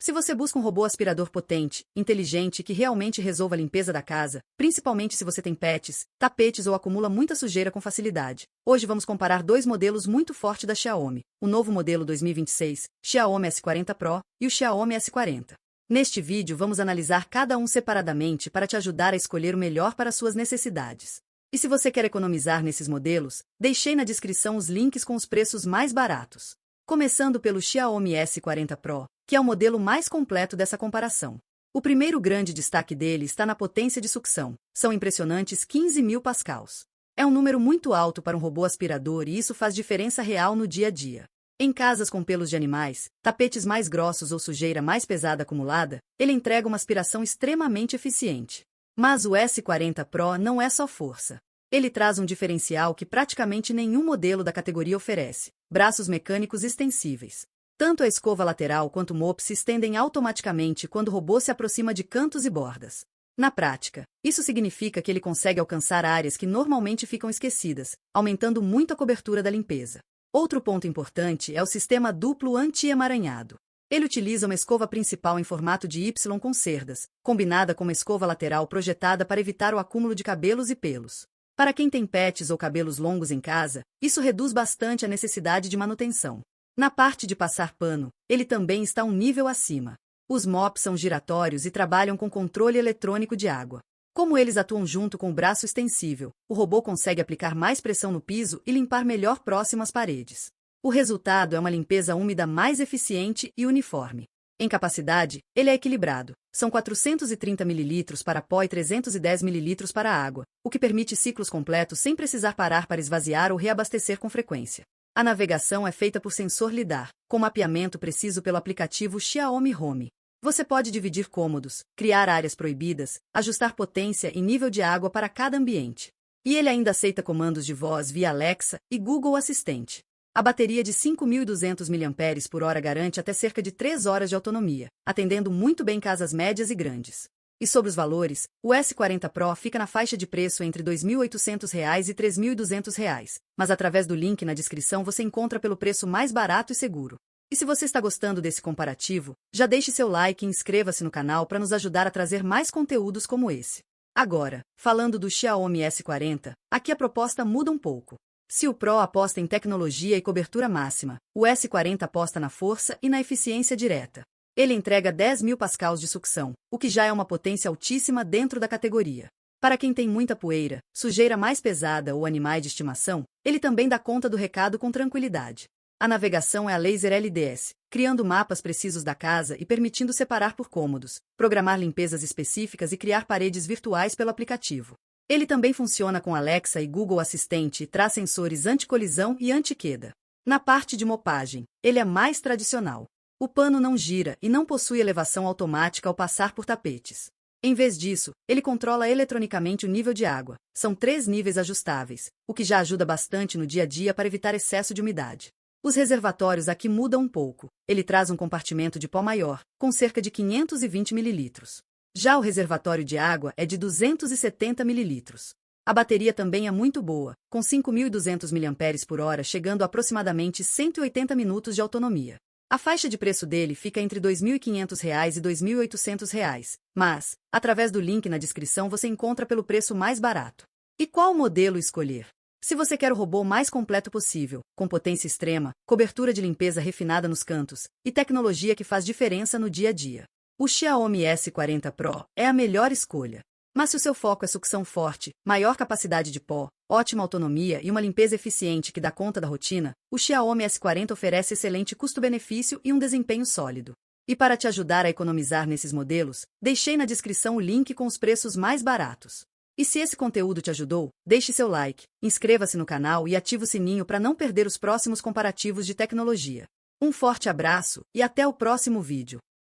Se você busca um robô aspirador potente, inteligente e que realmente resolva a limpeza da casa, principalmente se você tem pets, tapetes ou acumula muita sujeira com facilidade, hoje vamos comparar dois modelos muito fortes da Xiaomi, o novo modelo 2026, Xiaomi S40 Pro, e o Xiaomi S40. Neste vídeo vamos analisar cada um separadamente para te ajudar a escolher o melhor para suas necessidades. E se você quer economizar nesses modelos, deixei na descrição os links com os preços mais baratos. Começando pelo Xiaomi S40 Pro, que é o modelo mais completo dessa comparação. O primeiro grande destaque dele está na potência de sucção. São impressionantes 15.000 pascals. É um número muito alto para um robô aspirador e isso faz diferença real no dia a dia. Em casas com pelos de animais, tapetes mais grossos ou sujeira mais pesada acumulada, ele entrega uma aspiração extremamente eficiente. Mas o S40 Pro não é só força. Ele traz um diferencial que praticamente nenhum modelo da categoria oferece: braços mecânicos extensíveis. Tanto a escova lateral quanto o mop se estendem automaticamente quando o robô se aproxima de cantos e bordas. Na prática, isso significa que ele consegue alcançar áreas que normalmente ficam esquecidas, aumentando muito a cobertura da limpeza. Outro ponto importante é o sistema duplo anti-emaranhado. Ele utiliza uma escova principal em formato de Y com cerdas, combinada com uma escova lateral projetada para evitar o acúmulo de cabelos e pelos. Para quem tem pets ou cabelos longos em casa, isso reduz bastante a necessidade de manutenção. Na parte de passar pano, ele também está um nível acima. Os mops são giratórios e trabalham com controle eletrônico de água. Como eles atuam junto com o braço extensível, o robô consegue aplicar mais pressão no piso e limpar melhor próximo às paredes. O resultado é uma limpeza úmida mais eficiente e uniforme. Em capacidade, ele é equilibrado. São 430 ml para pó e 310 ml para água, o que permite ciclos completos sem precisar parar para esvaziar ou reabastecer com frequência. A navegação é feita por sensor lidar, com mapeamento preciso pelo aplicativo Xiaomi Home. Você pode dividir cômodos, criar áreas proibidas, ajustar potência e nível de água para cada ambiente. E ele ainda aceita comandos de voz via Alexa e Google Assistente. A bateria de 5.200 mAh garante até cerca de 3 horas de autonomia, atendendo muito bem casas médias e grandes. E sobre os valores, o S40 Pro fica na faixa de preço entre R$ 2.800 e R$ 3.200, mas através do link na descrição você encontra pelo preço mais barato e seguro. E se você está gostando desse comparativo, já deixe seu like e inscreva-se no canal para nos ajudar a trazer mais conteúdos como esse. Agora, falando do Xiaomi S40, aqui a proposta muda um pouco. Se o Pro aposta em tecnologia e cobertura máxima, o S40 aposta na força e na eficiência direta. Ele entrega 10.000 pascals de sucção, o que já é uma potência altíssima dentro da categoria. Para quem tem muita poeira, sujeira mais pesada ou animais de estimação, ele também dá conta do recado com tranquilidade. A navegação é a laser LDS, criando mapas precisos da casa e permitindo separar por cômodos, programar limpezas específicas e criar paredes virtuais pelo aplicativo. Ele também funciona com Alexa e Google Assistente e traz sensores anti-colisão e anti-queda. Na parte de mopagem, ele é mais tradicional. O pano não gira e não possui elevação automática ao passar por tapetes. Em vez disso, ele controla eletronicamente o nível de água. São 3 níveis ajustáveis, o que já ajuda bastante no dia a dia para evitar excesso de umidade. Os reservatórios aqui mudam um pouco. Ele traz um compartimento de pó maior, com cerca de 520 ml. Já o reservatório de água é de 270 ml. A bateria também é muito boa, com 5.200 mAh chegando a aproximadamente 180 minutos de autonomia. A faixa de preço dele fica entre R$ 2.500 e R$ 2.800, mas, através do link na descrição você encontra pelo preço mais barato. E qual modelo escolher? Se você quer o robô mais completo possível, com potência extrema, cobertura de limpeza refinada nos cantos e tecnologia que faz diferença no dia a dia, o Xiaomi S40 Pro é a melhor escolha. Mas se o seu foco é sucção forte, maior capacidade de pó, ótima autonomia e uma limpeza eficiente que dá conta da rotina, o Xiaomi S40 oferece excelente custo-benefício e um desempenho sólido. E para te ajudar a economizar nesses modelos, deixei na descrição o link com os preços mais baratos. E se esse conteúdo te ajudou, deixe seu like, inscreva-se no canal e ative o sininho para não perder os próximos comparativos de tecnologia. Um forte abraço e até o próximo vídeo.